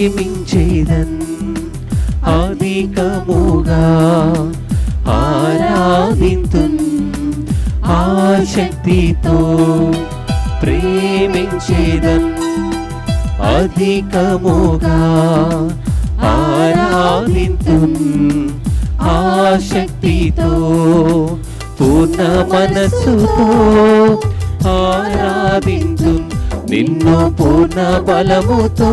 ప్రేమించేదన్ అధికముగా ఆరాధింతున్ ఆసక్తితో ప్రేమించేదన్ అధికముగా ఆరాధింతున్ ఆసక్తితో పూర్ణ మనస్సుతో ఆరాధింతున్ నిన్ను పూర్ణ బలముతో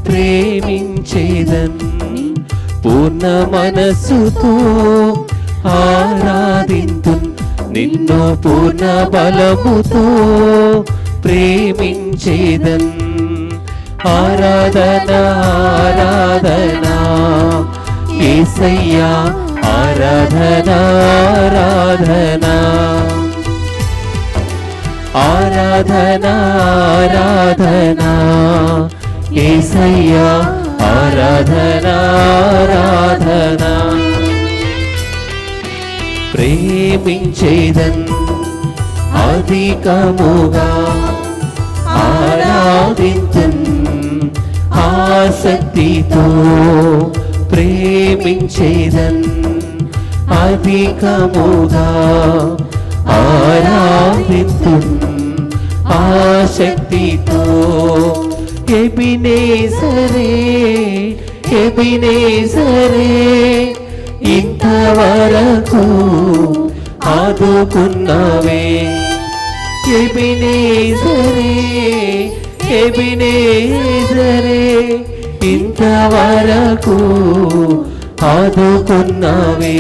ప్రేమించేదన్ పూర్ణ మనస్సుతో ఆరాధింతున్ నిన్ను పూర్ణ బలముతో ప్రేమించేదన్ ఆరాధన ఆరాధన యేసయ్యా ఆరాధన ఆరాధన ఆరాధన ఆరాధన యేసయ్యా ఆరాధన ఆరాధన ప్రేమించేదన్ అధికముగా ఆరాధింతున్ ఆసక్తితో ప్రేమించేదన్ అధికముగా ఆరాధింతున్ ఆసక్తితో ఎబినేజరే ఎబినేజరే ఇంతవరకు ఆదుకున్నావే ఎబినేజరే ఎబినేజరే ఇంతవరకు ఆదుకున్నావే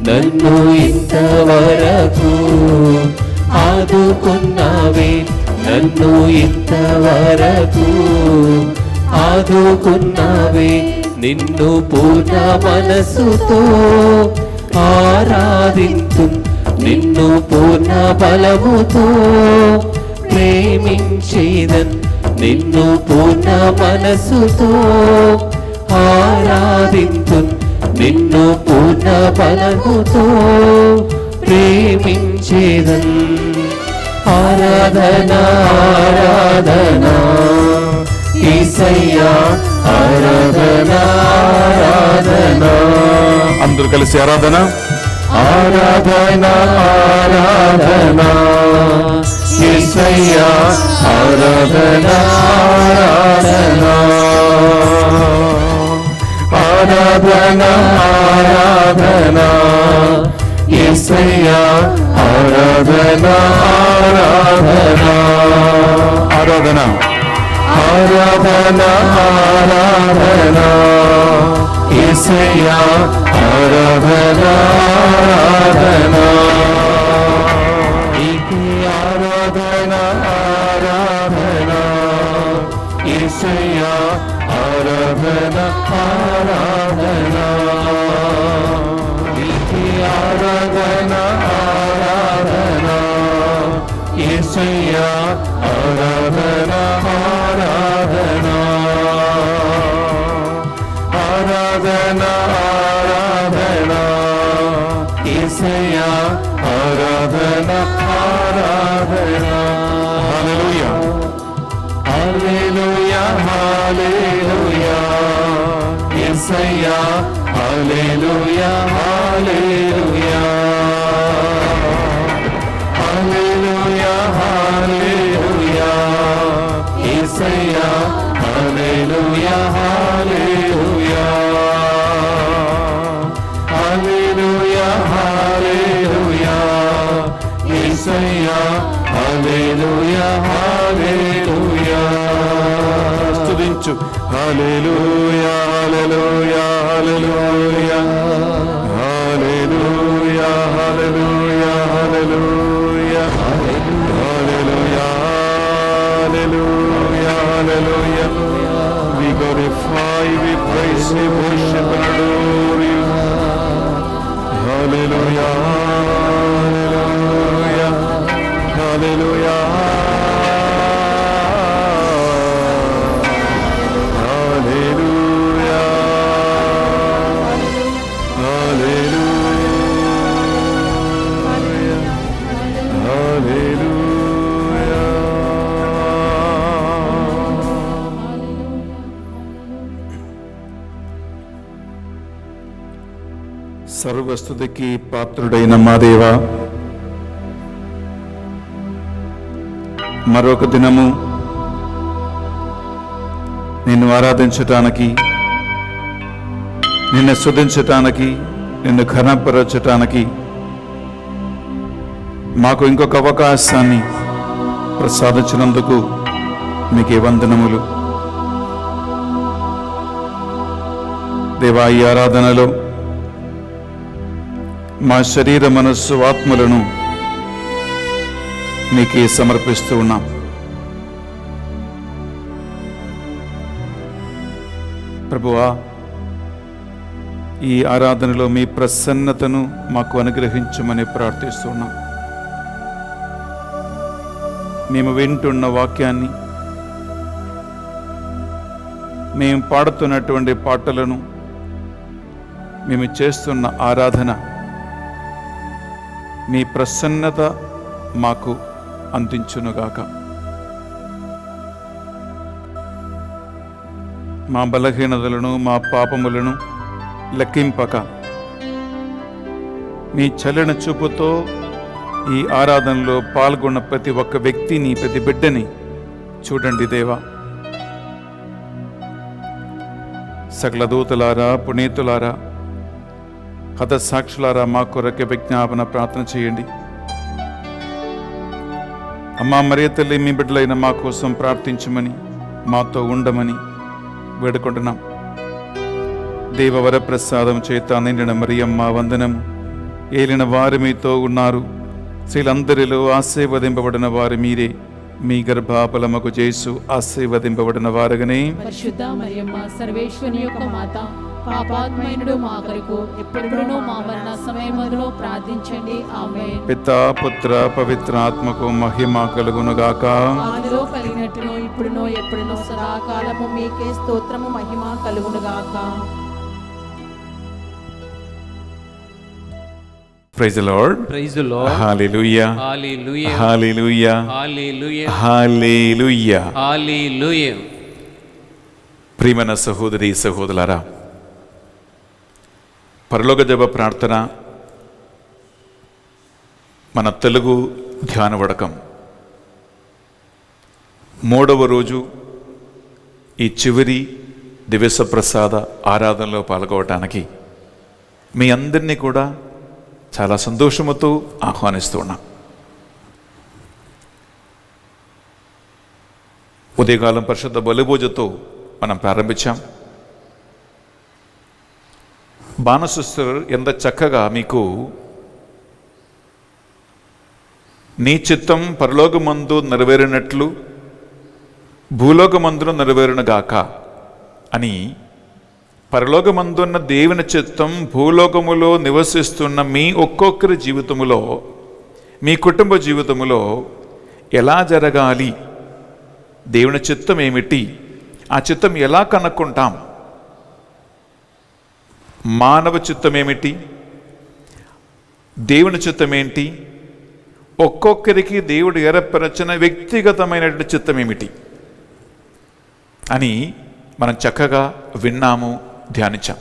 నన్ను ఇంతవరకు ఆదుకున్నావే నన్ను ఇంతవరకు ఆదుకున్నావే నిన్ను పూర్ణ మనసుతో ఆరాధింతున్ నిన్ను పూర్ణ బలముతో ప్రేమించేదన్ నిన్ను పూర్ణ మనసుతో ఆరాధింతున్ నిన్ను పూర్ణ బలముతో ప్రేమించేదన్ ఆరాధన ఆరాధన యేసయ్యా ఆరాధన ఆరాధన అందరూ కలిసి ఆరాధన ఆరాధన ఆరాధన యేసయ్యా ఆరాధన ఆరాధన ఆరాధన ఆరాధన యేసయ్యా ఆరాధన ఆరాధన ఆరాధన ఆరాధన ఆరాధన యేసయ్యా ఆరాధన ఆరాధన నీకే ఆరాధన ఆరాధన యేసయ్యా ఆరాధన ఆరాధన నీకే ఆరాధన ఆరాధన యేసయ్యా ఆరాధన ఆరాధన ఆరాధన ఆరాధన యేసయ్యా ఆరాధన ఆరాధన హల్లెలూయా హల్లెలూయా హల్లెలూయా యేసయ్యా హల్లెలూయా హల్లెలూయా హల్లెలూయా హల్లెలూయా యేసయ్యా హల్లెలూయా హల్లెలూయా హల్లెలూయా హల్లెలూయా యేసయ్యా హల్లెలూయా హల్లెలూయా స్తుతించు హల్లెలూయా హల్లెలూయా హల్లెలూయా హల్లెలూయా హల్లెలూయా హల్లెలూయా హల్లెలూయా హల్లెలూయా హల్లెలూయా we glorify we praise we worship and adore you hallelujah hallelujah hallelujah hallelujah సర్వస్తుతికి పాత్రుడైన మా దేవా, మరొక దినము నిన్ను ఆరాధించటానికి, నిన్ను స్తుతించటానికి, నిన్ను ఘనపరచటానికి మాకు ఇంకొక అవకాశాన్ని ప్రసాదించినందుకు మీకే వందనములు. దేవా, ఈ ఆరాధనలో మా శరీర మనస్సు ఆత్మలను మీకే సమర్పిస్తూ ఉన్నాం. ప్రభువా, ఈ ఆరాధనలో మీ ప్రసన్నతను మాకు అనుగ్రహించమని ప్రార్థిస్తున్నాం. మేము వింటున్న వాక్యాన్ని, మేము పాడుతున్నటువంటి పాటలను, మేము చేస్తున్న ఆరాధన మీ ప్రసన్నత మాకు అందించునుగాక. మా బలహీనతలను, మా పాపములను లెక్కింపక మీ చలన చూపుతో ఈ ఆరాధనలో పాల్గొన్న ప్రతి ఒక్క వ్యక్తిని, ప్రతి బిడ్డని చూడండి దేవా. సకల దూతలారా, పునీతులారా, హతసాక్షులారా, మా కొరకే విజ్ఞాపన ప్రార్థన చేయండి. అమ్మా మరియ తల్లి, మీ బిడ్డలైన మా కోసం ప్రార్థించమని, మాతో ఉండమని వేడుకుంటున్నాం. దేవవర ప్రసాదం చేత నిండిన మరియమ్మ వందనము. ఏలిన వారు మీతో ఉన్నారు, స్త్రీలందరిలో ఆశీర్వదింపబడిన వారు మీరే. మీ గర్భఫలముకు యేసు ఆశీర్వదింపబడిన వారుగానే. పరిశుద్ధ మరియమ్మ సర్వేశ్వరుని యొక్క మాత, పాపాత్మైనుడు మా కొరకు ఎప్పుడునూ మా మరణ సమయములో ప్రార్థించండి. ఆమేన్. పితా, పుత్ర, పవిత్ర ఆత్మకు మహిమ కలుగునుగాక. ఆదిలో కలిగినట్టును ఇప్పుడునో ఎప్పుడునో సదాకాలము మీకే స్తోత్రము మహిమ కలుగునుగాక. Praise the lord. Praise the Lord. Hallelujah, Hallelujah. Hallelujah, Hallelujah. Hallelujah. Hallelujah. ప్రియమైన సహోదరి సహోదరులారా, పరలోక జప ప్రార్థన మన తెలుగు ధ్యాన వడకం 3వ రోజు ఈ చివరి దివ్య ప్రసాద ఆరాధనలో పాల్గొనడానికి మీ అందరినీ కూడా చాలా సంతోషముతో ఆహ్వానిస్తున్నాం. ఉదయకాలం పరిశుద్ధ బలిభోజతో మనం ప్రారంభించాం. బాణసిస్టర్ ఎంత చక్కగా మీకు నీ చిత్తం పరలోకమందు నెరవేరినట్లు భూలోకమందును నెరవేరునుగాక అని, పరలోకమందున్న దేవుని చిత్తం భూలోకములో నివసిస్తున్న మీ ఒక్కొక్కరి జీవితములో, మీ కుటుంబ జీవితములో ఎలా జరగాలి, దేవుని చిత్తం ఏమిటి, ఆ చిత్తం ఎలా కనుక్కుంటాం, మానవ చిత్తం ఏమిటి, దేవుని చిత్తం ఏంటి, ఒక్కొక్కరికి దేవుడు ఏర్పరచిన వ్యక్తిగతమైనటువంటి చిత్తం ఏమిటి అని మనం చక్కగా విన్నాము, ధ్యానించాం.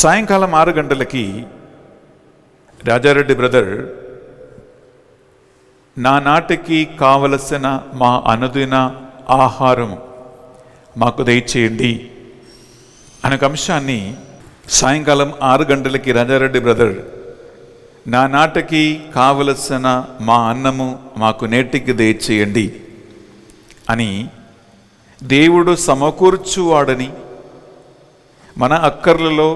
సాయంకాలం 6 గంటలకి రాజారెడ్డి బ్రదర్ నా నాటికి కావలసిన మా అనుదిన ఆహారం మాకు దయచేయండి అనే అంశాన్ని సాయంకాలం 6 గంటలకి రాజారెడ్డి బ్రదర్ నా నాటికి కావలసిన మా అన్నము మాకు నేటికి దయచేయండి అని, దేవుడు సమకూర్చువాడని, మన అక్కర్లలో,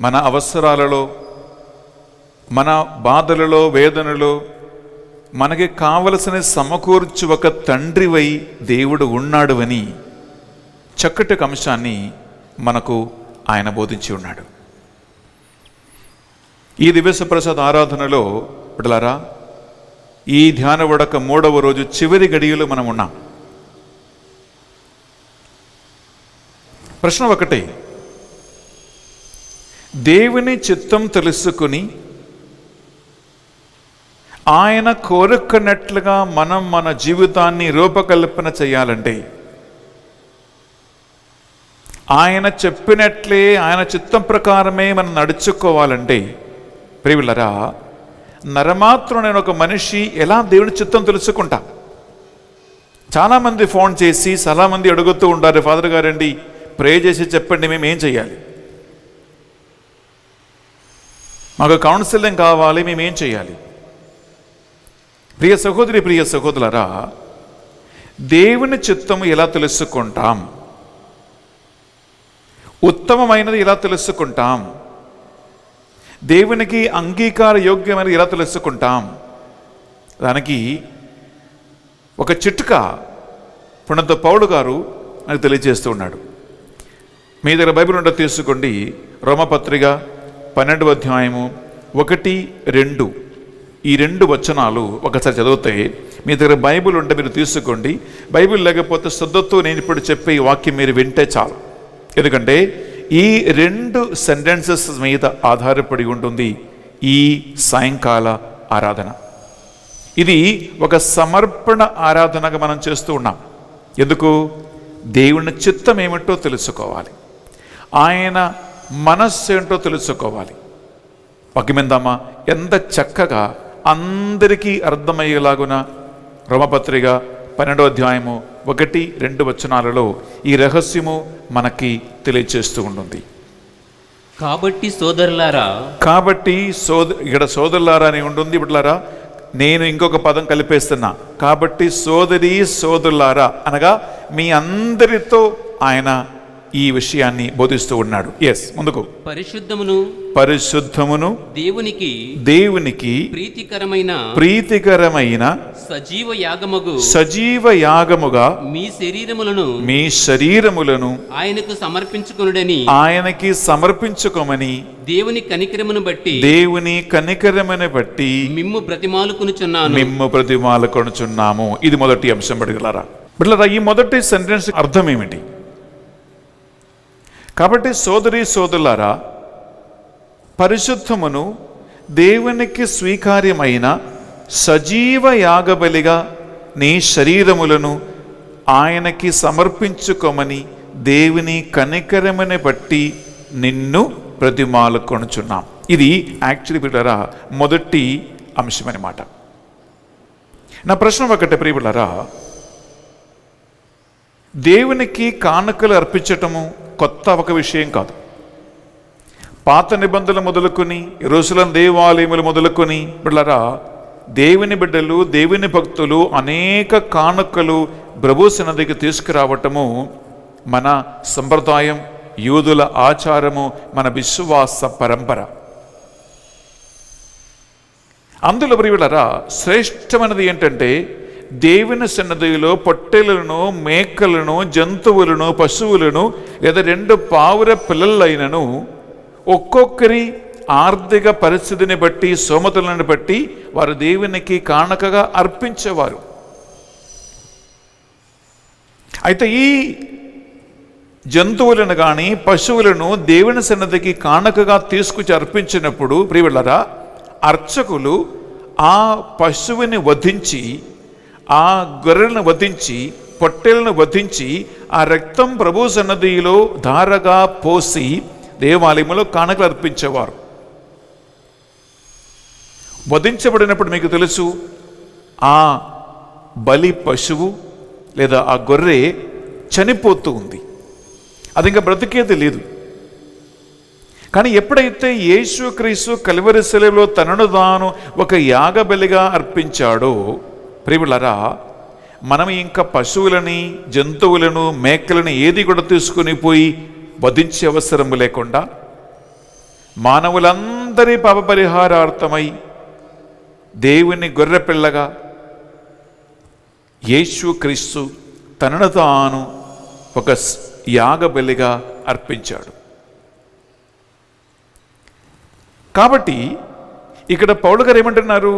మన అవసరాలలో, మన బాధలలో, వేదనలో మనకి కావలసిన సమకూర్చు ఒక తండ్రివై దేవుడు ఉన్నాడు అని చక్కటి అంశాన్ని మనకు ఆయన బోధించి ఉన్నాడు. ఈ దివ్య ప్రసాద ఆరాధనలో బిడ్డలారా, ఈ ధ్యాన వడక 3వ రోజు చివరి గడియలో మనం ఉన్నాం. ప్రశ్న ఒకటే, దేవుని చిత్తం తెలుసుకుని ఆయన కోరుకున్నట్లుగా మనం మన జీవితాన్ని రూపకల్పన చేయాలంటే ఆయన చెప్పినట్లే ఆయన చిత్తం ప్రకారమే మనం నడుచుకోవాలంటే ప్రియులరా, నరమాత్రుడైన ఒక మనిషి ఎలా దేవుని చిత్తం తెలుసుకుంటా? చాలామంది ఫోన్ చేసి చాలామంది అడుగుతూ ఉంటారు, ఫాదర్ గారండి ప్రే చేసి చెప్పండి మేము ఏం చేయాలి, మాకు కౌన్సిలింగ్ కావాలి, మేమేం చేయాలి? ప్రియ సహోదరి ప్రియ సహోదరులారా, దేవుని చిత్తము ఎలా తెలుసుకుంటాం? ఉత్తమమైనది ఎలా తెలుసుకుంటాం? దేవునికి అంగీకార యోగ్యమైనది ఎలా తెలుసుకుంటాం? దానికి ఒక చిట్కా పుణ్యత పౌలు గారు నాకు తెలియజేస్తూ ఉన్నాడు. మీ దగ్గర బైబిల్ ఉంటే తీసుకోండి. రోమపత్రిక 12వ అధ్యాయము 1, 2 ఈ 2 వచనాలు ఒకసారి చదివితే, మీ దగ్గర బైబిల్ ఉంటే మీరు తీసుకోండి. బైబిల్ లేకపోతే శ్రద్ధతో నేను ఇప్పుడు చెప్పే ఈ వాక్యం మీరు వింటే చాలు. ఎందుకంటే ఈ 2 సెంటెన్సెస్ మీద ఆధారపడి ఉంటుంది ఈ సాయంకాల ఆరాధన. ఇది ఒక సమర్పణ ఆరాధనగా మనం చేస్తూ ఉన్నాం. ఎందుకు? దేవుని చిత్తం ఏమిటో తెలుసుకోవాలి, ఆయన మనస్సు ఏంటో తెలుసుకోవాలి. వాక్యమిందామా? ఎంత చక్కగా అందరికీ అర్థమయ్యేలాగున రోమపత్రిక 12వ అధ్యాయము 1, 2 వచనాలలో ఈ రహస్యము మనకి తెలియచేస్తూ ఉంటుంది. కాబట్టి సోదరులారా, ఇక్కడ సోదరులారా అని ఉంటుంది. బిడ్డలారా, నేను ఇంకొక పదం కలిపేస్తున్నా. కాబట్టి సోదరులారా అనగా మీ అందరితో ఆయన ఈ విషయాన్ని బోధిస్తూ ఉన్నాడు. ఎస్, ముందుకు. పరిశుద్ధమును దేవునికి ప్రీతికరమైన సజీవ యాగముగా మీ శరీరములను ఆయనకి సమర్పించుకోమని దేవుని కనికరమును బట్టి మిమ్ము బ్రతిమాలుకొనుచున్నాము. ఇది మొదటి అంశం. బిడ్డలారా, ఈ మొదటి సెంటెన్స్ అర్థం ఏమిటి? కాబట్టి సోదరులారా, పరిశుద్ధమును దేవునికి స్వీకార్యమైన సజీవ యాగబలిగా నీ శరీరములను ఆయనకి సమర్పించుకోమని దేవుని కనికరమును బట్టి నిన్ను బ్రతిమాలుకొనుచున్నాం. ఇది యాక్చువల్లీ బిడ్డలారా మొదటి అంశం అన్నమాట. నా ప్రశ్న ఒకటే ప్రియబిడ్డలారా, దేవునికి కానుకలు అర్పించటము కొత్త ఒక విషయం కాదు. పాత నిబంధనలు మొదలుకొని యెరూషలేం దేవాలయములు మొదలుకొని బిడ్డలారా, దేవుని బిడ్డలు దేవుని భక్తులు అనేక కానుకలు ప్రభు సన్నిధికి తీసుకురావటము మన సంప్రదాయం, యూదుల ఆచారము, మన విశ్వాస పరంపర. అందులో బిడ్డలారా శ్రేష్టమైనది ఏంటంటే, దేవుని సన్నిధిలో పొట్టేలను, మేకలను, జంతువులను, పశువులను లేదా 2 పావుర పిల్లలైనను ఒక్కొక్కరి ఆర్థిక పరిస్థితిని బట్టి, సోమతులను బట్టి వారు దేవునికి కానుకగా అర్పించేవారు. అయితే ఈ జంతువులను కానీ పశువులను దేవుని సన్నిధికి కానుకగా తీసుకొచ్చి అర్పించినప్పుడు ప్రియబిడ్డలారా, అర్చకులు ఆ పశువుని వధించి, ఆ గొర్రెలను వధించి, పొట్టేలను వధించి ఆ రక్తం ప్రభు సన్నిధిలో ధారగా పోసి దేవాలయంలో కానుకలు అర్పించేవారు. వధించబడినప్పుడు మీకు తెలుసు, ఆ బలి పశువు లేదా ఆ గొర్రె చనిపోతూ ఉంది, అది ఇంకా బ్రతికేది లేదు. కానీ ఎప్పుడైతే యేసుక్రీస్తు కల్వరి శిలువలో తనను తాను ఒక యాగబలిగా అర్పించాడో ప్రియబిడ్డలారా, మనం ఇంకా పశువులని, జంతువులను, మేకలను ఏది కూడా తీసుకుని పోయి వధించే అవసరం లేకుండా మానవులందరి పాప పరిహారార్థమై దేవుని గొర్రెపిల్లగా యేసుక్రీస్తు తనను తాను ఒక యాగబలిగా అర్పించాడు. కాబట్టి ఇక్కడ పౌలు గారు ఏమంటున్నారు?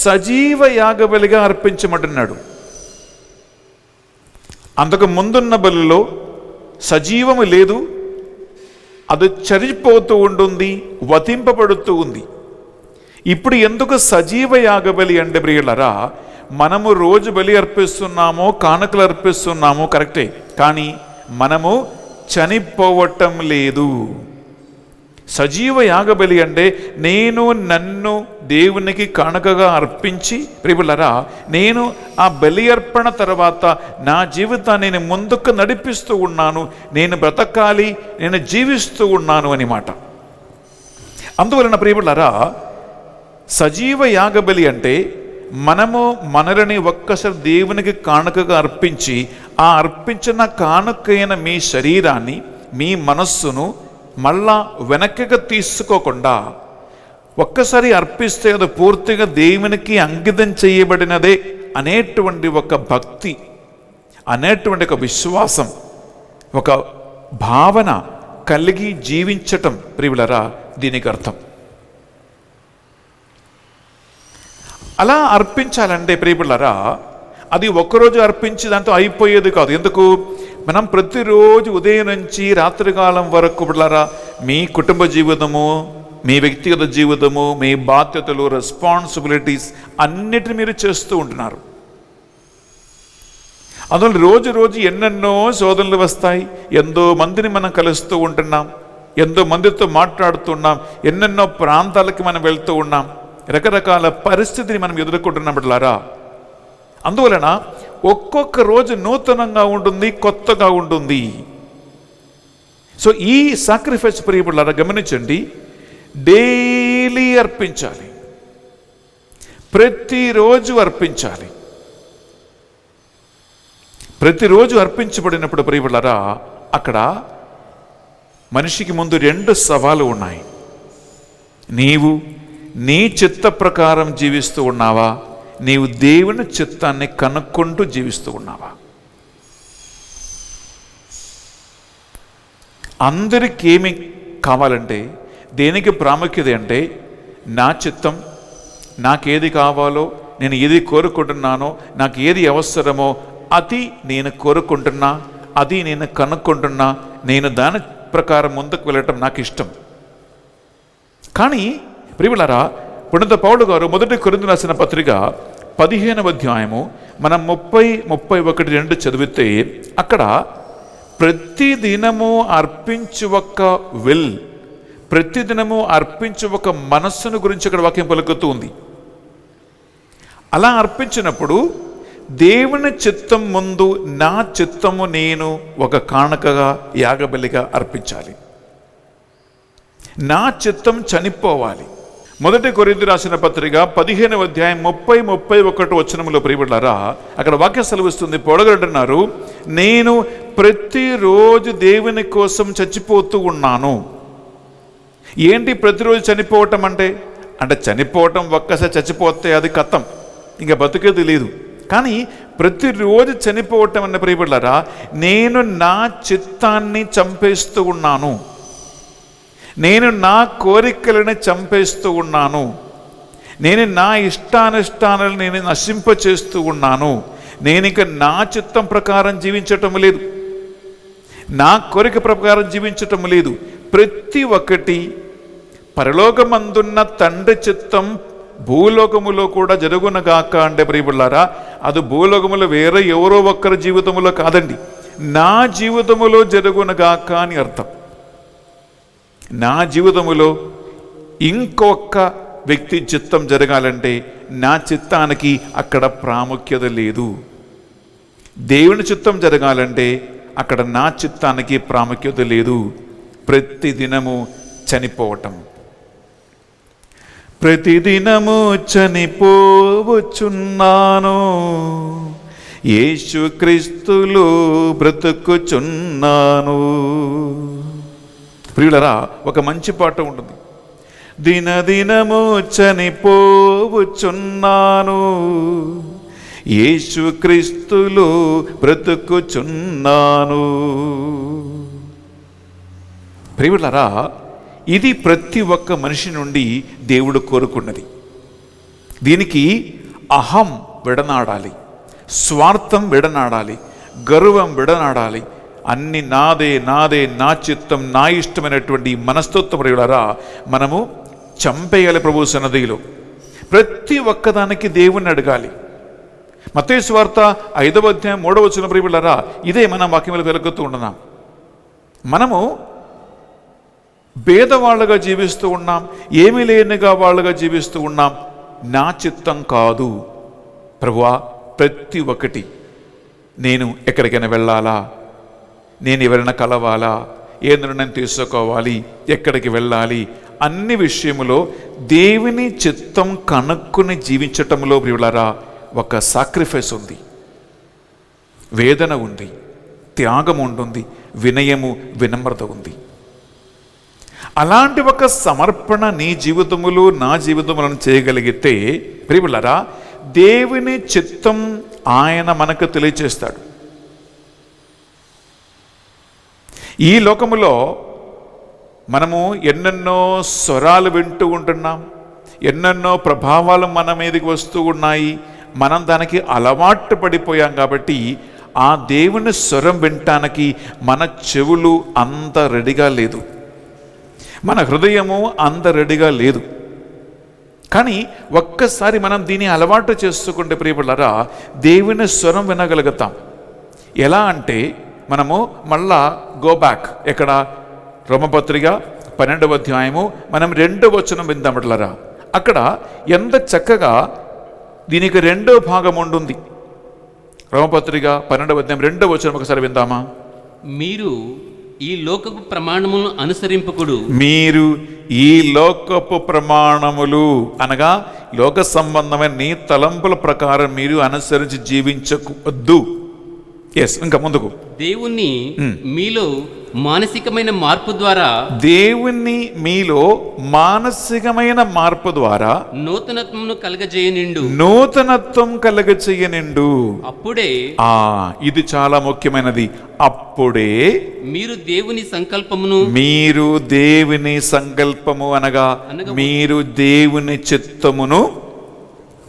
సజీవ యాగబలిగా అర్పించమంటున్నాడు. అంతకు ముందున్న బలిలో సజీవము లేదు, అది చనిపోతూ ఉంటుంది, వధింపబడుతూ ఉంది. ఇప్పుడు ఎందుకు సజీవ యాగబలి అంటే ప్రియులారా, మనము రోజు బలి అర్పిస్తున్నామో, కానుకలు అర్పిస్తున్నామో కరెక్టే, కానీ మనము చనిపోవటం లేదు. సజీవ యాగబలి అంటే నేను నన్ను దేవునికి కానుకగా అర్పించి, ప్రియులారా, నేను ఆ బలి అర్పణ తర్వాత నా జీవితాన్ని నేను ముందుకు నడిపిస్తూ ఉన్నాను, నేను బ్రతకాలి, నేను జీవిస్తూ ఉన్నాను అని మాట. అందువలన ప్రియులారా, సజీవ యాగబలి అంటే మనము మనలని ఒక్కసారి దేవునికి కానుకగా అర్పించి, ఆ అర్పించిన కానుకైన మీ శరీరాన్ని, మీ మనస్సును మళ్ళా వెనక్కిగా తీసుకోకుండా ఒక్కసారి అర్పిస్తే అది పూర్తిగా దేవునికి అంకితం చేయబడినదే అనేటువంటి ఒక భక్తి, అనేటువంటి ఒక విశ్వాసం, ఒక భావన కలిగి జీవించటం ప్రియులరా దీనికి అర్థం. అలా అర్పించాలంటే ప్రియులరా అది ఒక్కరోజు అర్పించి దాంతో అయిపోయేది కాదు. ఎందుకు? మనం ప్రతిరోజు ఉదయం నుంచి రాత్రికాలం వరకు బిడ్డలారా మీ కుటుంబ జీవితము, మీ వ్యక్తిగత జీవితము, మీ బాధ్యతలు, రెస్పాన్సిబిలిటీస్ అన్నిటిని మీరు చేస్తూ ఉంటున్నారు. అందువల్ల రోజు రోజు ఎన్నెన్నో శోధనలు వస్తాయి, ఎంతో మందిని మనం కలుస్తూ ఉంటున్నాం, ఎంతో మందితో మాట్లాడుతున్నాం, ఎన్నెన్నో ప్రాంతాలకి మనం వెళ్తూ ఉన్నాం, రకరకాల పరిస్థితిని మనం ఎదుర్కొంటున్నాం బిడ్డలారా. అందువలన ఒక్కొక్క రోజు నూతనంగా ఉంటుంది, కొత్తగా ఉంటుంది. సో ఈ సాక్రిఫైస్ ప్రియబిడ్డలారా గమనించండి, డైలీ అర్పించాలి, ప్రతిరోజు అర్పించాలి. ప్రతిరోజు అర్పించబడినప్పుడు ప్రియబిడ్డలారా అక్కడ మనిషికి ముందు 2 సవాలు ఉన్నాయి. నీవు నీ చిత్త ప్రకారం జీవిస్తూ ఉన్నావా, నీవు దేవుని చిత్తాన్ని కనుక్కుంటూ జీవిస్తూ ఉన్నావా? అందరికీ ఏమి కావాలంటే, దేనికి ప్రాముఖ్యత అంటే, నా చిత్తం, నాకేది కావాలో, నేను ఏది కోరుకుంటున్నానో, నాకు ఏది అవసరమో అది నేను కోరుకుంటున్నా, అది నేను కనుక్కుంటున్నా, నేను దాని ప్రకారం ముందుకు వెళ్ళటం నాకు ఇష్టం. కానీ ప్రియులారా, పునీత పౌలు గారు 1 కొరింథీయులకు రాసిన పత్రిక 15వ అధ్యాయము మనం 30, 31, 2 చదివితే అక్కడ ప్రతిదినము అర్పించు ఒక ప్రతిదినము అర్పించు ఒక మనస్సును గురించి అక్కడ వాక్యం పలుకుతూ ఉంది. అలా అర్పించినప్పుడు దేవుని చిత్తం ముందు నా చిత్తము నేను ఒక కానుకగా, యాగబలిగా అర్పించాలి. నా చిత్తం చనిపోవాలి. 1 కొరింథీయులకు రాసిన పత్రిక 15వ అధ్యాయం 30, 31 వచనములో ప్రియబిడ్డలారా అక్కడ వాక్యం సెలవిస్తుంది. పొడగడున్నారు, నేను ప్రతిరోజు దేవుని కోసం చచ్చిపోతూ ఉన్నాను. ఏంటి ప్రతిరోజు చనిపోవటం అంటే? చనిపోవటం ఒక్కసారి చచ్చిపోతే అది కథం, ఇంకా బతుకేది లేదు. కానీ ప్రతిరోజు చనిపోవటం అన్న ప్రియబిడ్డలారా, నేను నా చిత్తాన్ని చంపేస్తూ ఉన్నాను, నేను నా కోరికలను చంపేస్తూ ఉన్నాను, నేను నా ఇష్టానిష్టాలను నేను నశింపచేస్తూ ఉన్నాను. నేను ఇక నా చిత్తం ప్రకారం జీవించటం లేదు, నా కోరిక ప్రకారం జీవించటం లేదు. ప్రతి ఒక్కటి పరలోకమందున్న తండ్రి చిత్తం భూలోకములో కూడా జరుగునగాక అంటే ప్రియబిడ్డలారా, అది భూలోకములో వేరే ఎవరో ఒక్కరి జీవితములో కాదండి, నా జీవితములో జరుగునగాక అని అర్థం. నా జీవితములో ఇంకొక వ్యక్తి చిత్తం జరగాలంటే నా చిత్తానికి అక్కడ ప్రాముఖ్యత లేదు. దేవుని చిత్తం జరగాలంటే అక్కడ నా చిత్తానికి ప్రాముఖ్యత లేదు. ప్రతిదినము చనిపోవటం, ప్రతిదినము చనిపోవచ్చున్నాను, యేసుక్రీస్తులో బ్రతుకుచున్నాను. ప్రియులరా, ఒక మంచి పాట ఉంటుంది, దినదినము చనిపోవచ్చున్నాను, యేసుక్రీస్తులో బ్రతుకుచున్నాను. ప్రియులరా, ఇది ప్రతి ఒక్క మనిషి నుండి దేవుడు కోరుకున్నది. దీనికి అహం విడనాడాలి, స్వార్థం విడనాడాలి, గర్వం విడనాడాలి. అన్ని నాదే నాదే, నా చిత్తం, నా ఇష్టమైనటువంటి మనస్తత్వం ప్రియులారా మనము చంపేయాలి. ప్రభు సన్నిధిలో ప్రతి ఒక్కదానికి దేవుణ్ణి అడగాలి. మత్తయి సువార్త 5వ అధ్యాయం 3వ వచనం ప్రియులారా ఇదే మనం వాక్యంలో వెలుగుతూ ఉంటున్నాం. మనము భేదవాళ్ళుగా జీవిస్తూ ఉన్నాం, ఏమీ లేనిగా వాళ్ళుగా జీవిస్తూ ఉన్నాం. నా చిత్తం కాదు ప్రభువా, ప్రతి ఒక్కటి నేను ఎక్కడికైనా వెళ్ళాలా, నేను ఎవరైనా కలవాలా, ఏ నిర్ణయం తీసుకోవాలి, ఎక్కడికి వెళ్ళాలి, అన్ని విషయములో దేవుని చిత్తం కనుక్కుని జీవించటంలో ప్రియులారా ఒక సాక్రిఫైస్ ఉంది, వేదన ఉంది, త్యాగం ఉంటుంది, వినయము వినమ్రత ఉంది. అలాంటి ఒక సమర్పణ నీ జీవితములో నా జీవితములను చేయగలిగితే ప్రియులారా దేవుని చిత్తం ఆయన మనకు తెలియచేస్తాడు. ఈ లోకములో మనము ఎన్నెన్నో స్వరాలు వింటూ ఉంటున్నాం, ఎన్నెన్నో ప్రభావాలు మన మీదకి వస్తూ ఉన్నాయి. మనం దానికి అలవాటు పడిపోయాం కాబట్టి ఆ దేవుని స్వరం వినటానికి మన చెవులు అంత రెడీగా లేదు, మన హృదయము అంత రెడీగా లేదు. కానీ ఒక్కసారి మనం దీన్ని అలవాటు చేసుకుంటే ప్రియబిడ్డలారా దేవుని స్వరం వినగలుగుతాం. ఎలా అంటే మనము మళ్ళా గో బ్యాక్, ఎక్కడ రోమపత్రిక 12వ అధ్యాయము మనం 2వ వచనం విందాం బిడ్డలారా. అక్కడ ఎంత చక్కగా దీనికి 2వ భాగం ఉంటుంది. రోమపత్రిక 12వ అధ్యాయం 2వ వచనం ఒకసారి విందామా? మీరు ఈ లోకపు ప్రమాణములను అనుసరింపకుడు. మీరు ఈ లోకపు ప్రమాణములు అనగా లోక సంబంధమైన నీ తలంపుల ప్రకారం మీరు అనుసరించి జీవించవద్దు. ఇంకా ముందుకు. దేవుణ్ణి మీలో మానసికమైన మార్పు ద్వారా, దేవుణ్ణి మీలో మానసికమైన మార్పు ద్వారా నూతనత్వమును కలగజేయనిండు. నూతనత్వం కలగజేయనిండు. అప్పుడే ఇది చాలా ముఖ్యమైనది. అప్పుడే మీరు దేవుని సంకల్పమును, మీరు దేవుని సంకల్పము అనగా మీరు దేవుని చిత్తమును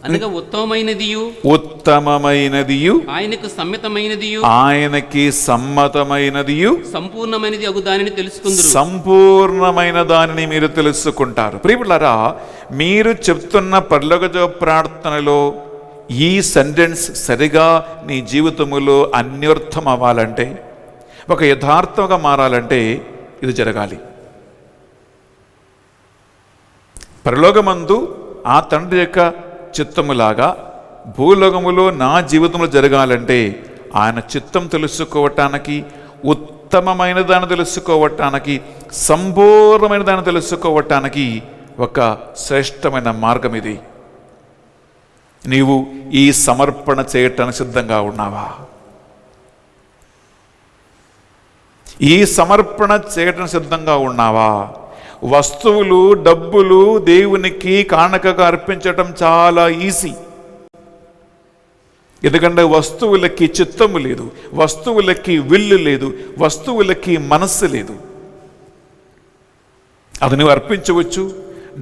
అనగా ఉత్తమమైనదియు ఆయనకు సమ్మతమైనదియు ఆయనకి సమ్మతమైనదియు సంపూర్ణమైనది అగు దానిని తెలుసుకుందురు. సంపూర్ణమైన దానిని మీరు తెలుసుకుంటారు. ప్రియులారా మీరు చెప్తున్న పరలోక ప్రార్థనలో ఈ సెంటెన్స్ సరిగా నీ జీవితములో అన్వర్థం అవ్వాలంటే, ఒక యథార్థంగా మారాలంటే ఇది జరగాలి. పరలోకమందు ఆ తండ్రి యొక్క చిత్తములాగా భూలోకములో నా జీవితంలో జరగాలంటే ఆయన చిత్తం తెలుసుకోవటానికి, ఉత్తమమైన దాన్ని తెలుసుకోవటానికి, సంపూర్ణమైన దాన్ని తెలుసుకోవటానికి ఒక శ్రేష్టమైన మార్గం ఇది. నీవు ఈ సమర్పణ చేయటానికి సిద్ధంగా ఉన్నావా? ఈ సమర్పణ చేయటానికి సిద్ధంగా ఉన్నావా? వస్తువులు, డబ్బులు దేవునికి కానుకగా అర్పించటం చాలా ఈజీ. ఎందుకంటే వస్తువులకి చిత్తము లేదు, వస్తువులకి విల్లు లేదు, వస్తువులకి మనస్సు లేదు. అది నువ్వు అర్పించవచ్చు,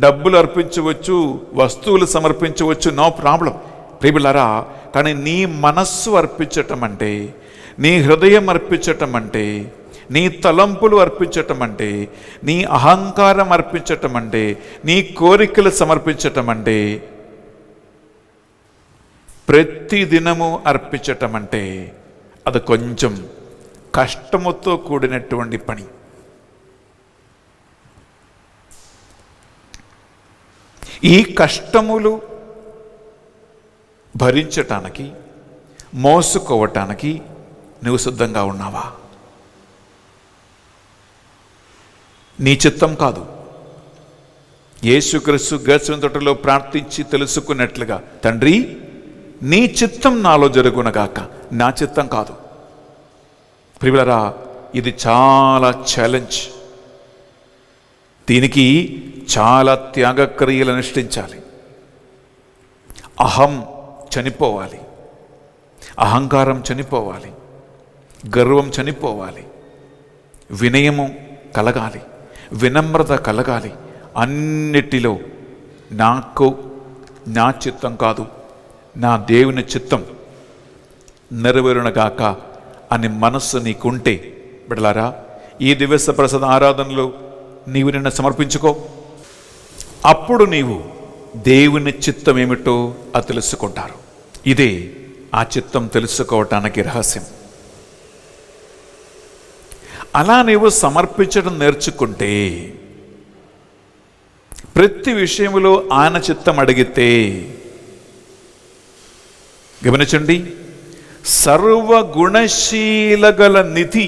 డబ్బులు అర్పించవచ్చు, వస్తువులు సమర్పించవచ్చు, నో ప్రాబ్లం ప్రియబిడ్డలారా. కానీ నీ మనస్సు అర్పించటం అంటే, నీ హృదయం అర్పించటం అంటే, నీ తలంపులు అర్పించటం అంటే, నీ అహంకారం అర్పించటం అంటే, నీ కోరికలు సమర్పించటం అంటే, ప్రతి దినము అర్పించటం అంటే అది కొంచెం కష్టముతో కూడినటువంటి పని. ఈ కష్టములు భరించటానికి, మోసుకోవటానికి నువ్వు సిద్ధంగా ఉన్నావా? నీ చిత్తం కాదు. యేసుక్రీస్తు గెత్సేమనే తోటలో ప్రార్థించి తెలుసుకున్నట్లుగా, తండ్రి నీ చిత్తం నాలో జరుగునగాక, నా చిత్తం కాదు. ప్రియులారా ఇది చాలా ఛాలెంజ్. దీనికి చాలా త్యాగక్రియలు అనుష్ఠించాలి. అహం చనిపోవాలి, అహంకారం చనిపోవాలి, గర్వం చనిపోవాలి, వినయము కలగాలి, వినమ్రత కలగాలి. అన్నిటిలో నాకు నా చిత్తం కాదు, నా దేవుని చిత్తం నెరవేరునగాక అని మనస్సు నీకుంటే బిడ్డలారా, ఈ దివ్య ప్రసాద ఆరాధనలో నీవు నిన్ను సమర్పించుకో. అప్పుడు నీవు దేవుని చిత్తం ఏమిటో అది తెలుసుకుంటారు. ఇదే ఆ చిత్తం తెలుసుకోవటానికి రహస్యం. అలా నీవు సమర్పించడం నేర్చుకుంటే, ప్రతి విషయంలో ఆయన చిత్తం అడిగితే, గమనించండి, సర్వగుణశీల గల నిధి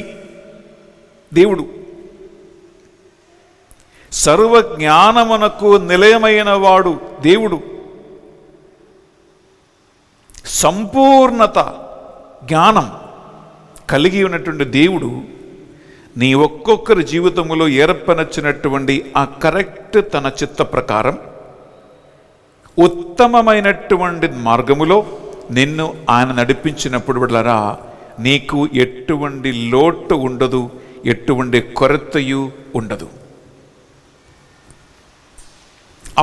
దేవుడు, సర్వ జ్ఞానమునకు నిలయమైన వాడు దేవుడు, సంపూర్ణత జ్ఞానం కలిగి ఉన్నటువంటి దేవుడు నీ ఒక్కొక్కరి జీవితంలో ఏర్పరచినటువంటి ఆ కరెక్ట్ తన చిత్త ప్రకారం ఉత్తమమైనటువంటి మార్గములో నిన్ను ఆయన నడిపించినప్పుడు బిడ్డలారా, నీకు ఎటువంటి లోటు ఉండదు, ఎటువంటి కొరతయు ఉండదు.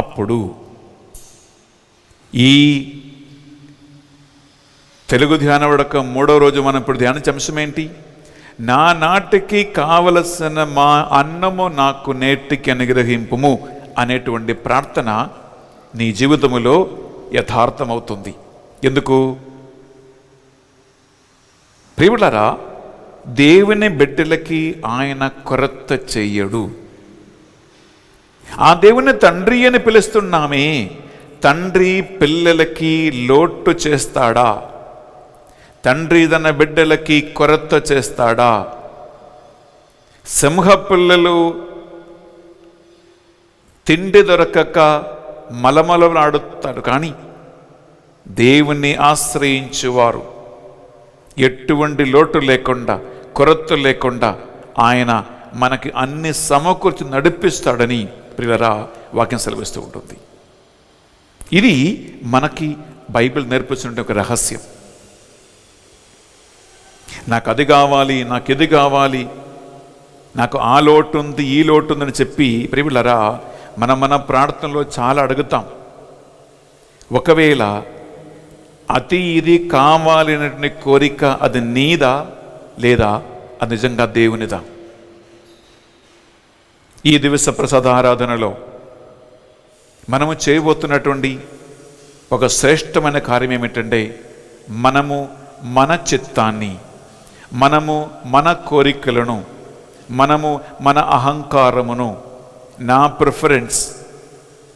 అప్పుడు ఈ తెలుగు ధ్యానవడక 3వ రోజు మనం ఇప్పుడు ధ్యానించే అంశం ఏంటి? నా నాటికి కావలసిన మా అన్నము నాకు నేటికి అనుగ్రహింపుము అనేటువంటి ప్రార్థన నీ జీవితములో యథార్థమవుతుంది. ఎందుకు? ప్రియులారా, దేవుని బిడ్డలకి ఆయన కొరత చెయ్యడు. ఆ దేవుని తండ్రి అని పిలుస్తున్నామే, తండ్రి పిల్లలకి లోటు చేస్తాడా? తండ్రి తన బిడ్డలకి కొరత చేస్తాడా? సింహ పిల్లలు తిండి దొరకక మలమలలాడుతాడు, కానీ దేవుణ్ణి ఆశ్రయించువారు ఎటువంటి లోటు లేకుండా, కొరత లేకుండా ఆయన మనకి అన్ని సమకూర్చి నడిపిస్తాడని ప్రియులారా వాక్యం సెలవిస్తూ ఉంటుంది. ఇది మనకి బైబిల్ నేర్పిస్తున్న ఒక రహస్యం. నాకు అది కావాలి, నాకు ఇది కావాలి, నాకు ఆ లోటు ఉంది, ఈ లోటు ఉందని చెప్పి ప్రియులారా మన ప్రార్థనలో చాలా అడుగుతాం. ఒకవేళ అతి ఇది కావాలనే కోరిక అది నీదా లేదా అది నిజంగా దేవునిదా? ఈ దివస ప్రసాద ఆరాధనలో మనము చేయబోతున్నటువంటి ఒక శ్రేష్టమైన కార్యం ఏమిటంటే, మనము మన చిత్తాన్ని, మనము మన కోరికలను, మనము మన అహంకారమును, నా ప్రిఫరెన్స్,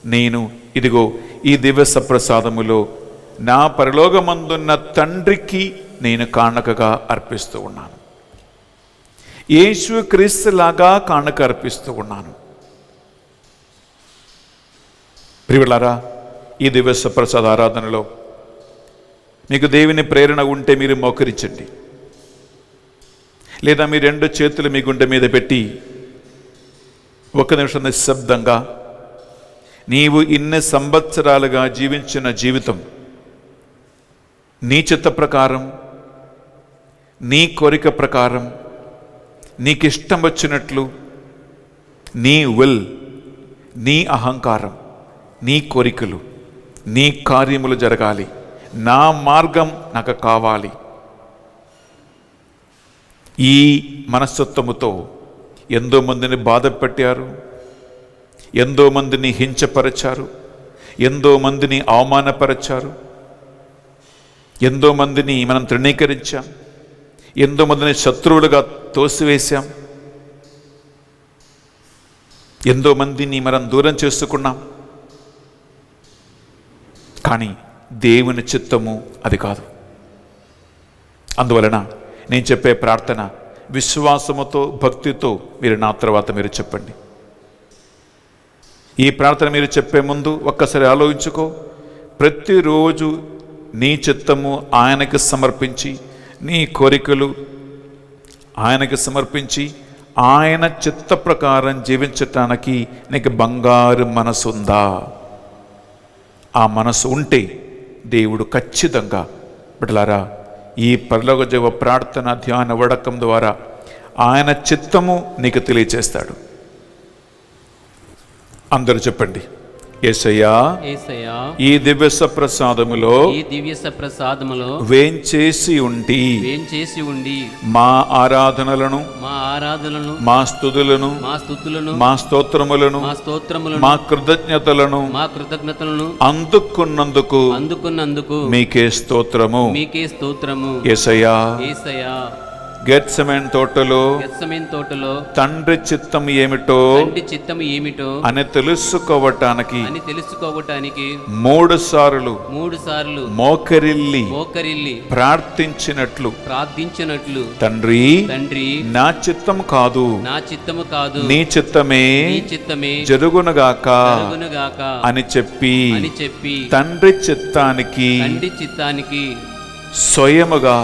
నేను ఇదిగో ఈ దివస ప్రసాదములో నా పరలోకమందున్న తండ్రికి నేను కానుకగా అర్పిస్తూ ఉన్నాను. యేసు క్రీస్తులాగా కానుక అర్పిస్తూ ఉన్నాను. ప్రియులారా, ఈ దివస ప్రసాద ఆరాధనలో మీకు దేవుని ప్రేరణ ఉంటే మీరు మోకరించండి, లేదా మీ 2 చేతులు మీ గుండె మీద పెట్టి 1 నిమిషం నిశ్శబ్దంగా నీవు ఇన్ని సంవత్సరాలుగా జీవించిన జీవితం నీ చిత్త ప్రకారం, నీ కోరిక ప్రకారం, నీకిష్టం వచ్చినట్లు, నీ విల్, నీ అహంకారం, నీ కోరికలు, నీ కార్యములు జరగాలి, నా మార్గం నాకు కావాలి. ఈ మనస్తత్వముతో ఎంతో మందిని బాధ పెట్టారు, ఎంతో మందిని హింసపరచారు, ఎంతో మందిని అవమానపరచారు, ఎంతో మందిని మనం తృణీకరించాం, ఎంతో మందిని శత్రువులుగా తోసివేశాం, ఎంతో మందిని మనం దూరం చేసుకున్నాం. కానీ దేవుని చిత్తము అది కాదు. అందువలన నేను చెప్పే ప్రార్థన విశ్వాసముతో, భక్తితో మీరు నా తర్వాత మీరు చెప్పండి. ఈ ప్రార్థన మీరు చెప్పే ముందు ఒక్కసారి ఆలోచించుకో. ప్రతిరోజు నీ చిత్తము ఆయనకి సమర్పించి, నీ కోరికలు ఆయనకి సమర్పించి, ఆయన చిత్త ప్రకారం జీవించటానికి నీకు బంగారు మనసు ఉందా? ఆ మనసు ఉంటే దేవుడు ఖచ్చితంగా బిడ్డలారా ఈ పరలోక జీవ ప్రార్థన ధ్యాన వడకం ద్వారా ఆయన చిత్తము నీకు తెలియచేస్తాడు. అందరూ చెప్పండి, యేసయ్యా యేసయ్యా ఈ దివ్య ప్రసాదములో వేంచేసి ఉండి మా ఆరాధనలను, మా స్తుతులను, మా స్తోత్రములను, మా కృతజ్ఞతలను అందుకున్నందుకు మీకే స్తోత్రము. యేసయ్యా గెత్సెమనే తోటలో గెత్సెమనే తోటలో తండ్రి చిత్తం ఏమిటో తండ్రి చిత్తం ఏమిటో అని తెలుసుకోవటానికి 3 సార్లు మోకరిల్లి ప్రార్థించినట్లు తండ్రి నా చిత్తం కాదు నీ చిత్తమే జరుగునుగాక అని చెప్పి తండ్రి చిత్తానికి స్వయముగా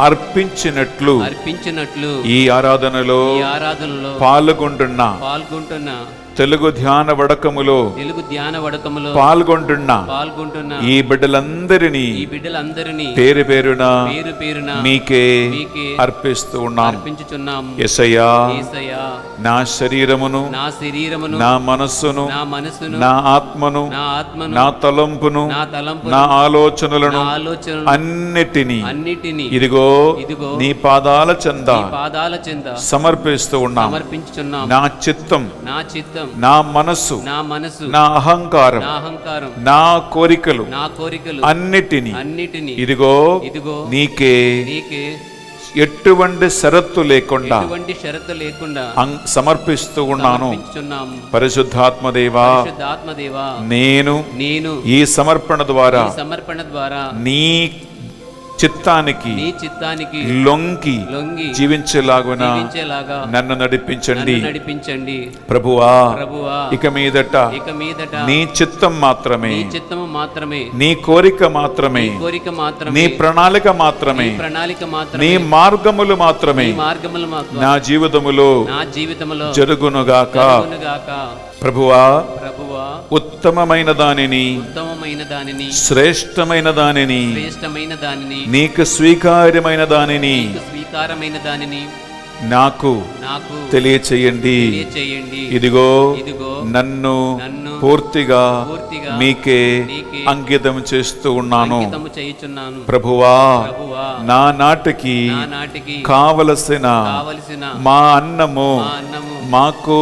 అర్పించినట్లు ఈ ఆరాధనలో పాల్గొంటున్న తెలుగు ధ్యాన వడకములో పాల్గొంటున్న ఈ బిడ్డలందరినీ పేరు పేరున మీకే అర్పిస్తూ ఉన్నాం. యేసయ్యా, నా శరీరమును నా మనస్సును నా ఆత్మను నా తలంపును నా ఆలోచనలను అన్నిటినీ ఇదిగో నీ పాదాల చెంత సమర్పిస్తూ ఉన్నాం. నా చిత్తం నా మనస్సు నా అహంకారం నా కోరికలు అన్నిటినీ ఇదిగో నీకే ఎటువంటి షరతు లేకుండా సమర్పిస్తూ ఉన్నాను. పరిశుద్ధాత్మదేవా, నేను ఈ సమర్పణ ద్వారా నీ చిత్తానికి లొంగి జీవించేలాగున నన్ను నడిపించండి. ప్రభువా, ఇక మీదట నీ చిత్తం మాత్రమే, నీ కోరిక మాత్రమే, నీ ప్రణాళిక మాత్రమే, నీ మార్గములు మాత్రమే నా జీవితములో జరుగునుగాక. ప్రభువా, ఉత్తమమైన దానిని శ్రేష్టమైన దానిని నీకు స్వీకార్యమైన దానిని నాకు తెలియచేయండి. ఇదిగో నన్ను పూర్తిగా మీకే అంకితం చేస్తూ ఉన్నాను. ప్రభువా, నా నాటికి కావలసిన మా అన్నము మాకు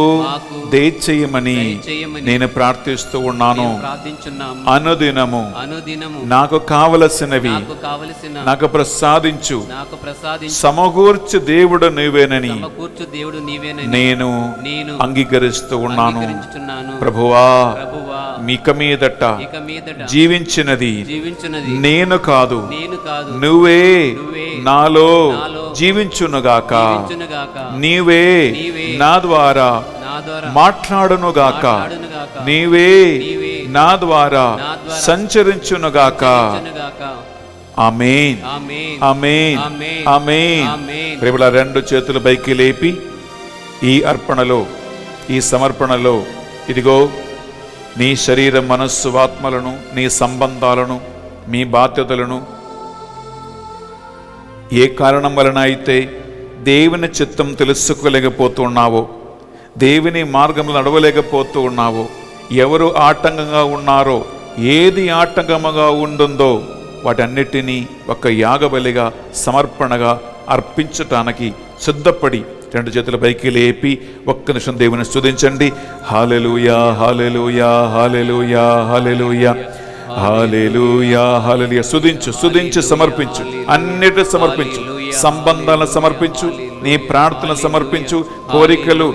దయచేయమని నేను ప్రార్థిస్తూ ఉన్నాను. అనుదినము నాకు కావలసినవి నాకు ప్రసాదించు. సమకూర్చు దేవుడు నీవేనని నేను అంగీకరిస్తూ ఉన్నాను. ప్రభువా, ఇక మీదట జీవించినది నేను కాదు, నువ్వే నాలో జీవించునుగాక. నీవే నా ద్వారా మాట్లాడునుగాక. నీవే నా ద్వారా సంచరించునుగాక. ఆమేన్, ఆమేన్, ఆమేన్. ప్రేమల 2 చేతులు పైకి లేపి ఈ అర్పణలో, ఈ సమర్పణలో ఇదిగో నీ శరీరం, మనస్సు, ఆత్మలను, నీ సంబంధాలను, మీ బాధ్యతలను ఏ కారణం వలన అయితే దేవుని చిత్తం తెలుసుకోలేకపోతున్నావో, దేవుని మార్గంలో నడవలేకపోతూ ఉన్నావో, ఎవరు ఆటంకంగా ఉన్నారో, ఏది ఆటంకముగా ఉంటుందో వాటన్నిటినీ ఒక యాగబలిగా సమర్పణగా అర్పించటానికి సిద్ధపడి 2 చేతుల పైకి లేపి ఒక్క నిమిషం దేవుని స్తుతించండి. హల్లెలూయా, హల్లెలూయా, హల్లెలూయా, హల్లెలూయా, హల్లెలూయా, హల్లెలూయా. స్తుతించు, సమర్పించు, అన్నిటి సమర్పించు. సంబంధాలను సమర్పించు, నీ ప్రార్థన సమర్పించు, కోరికలు,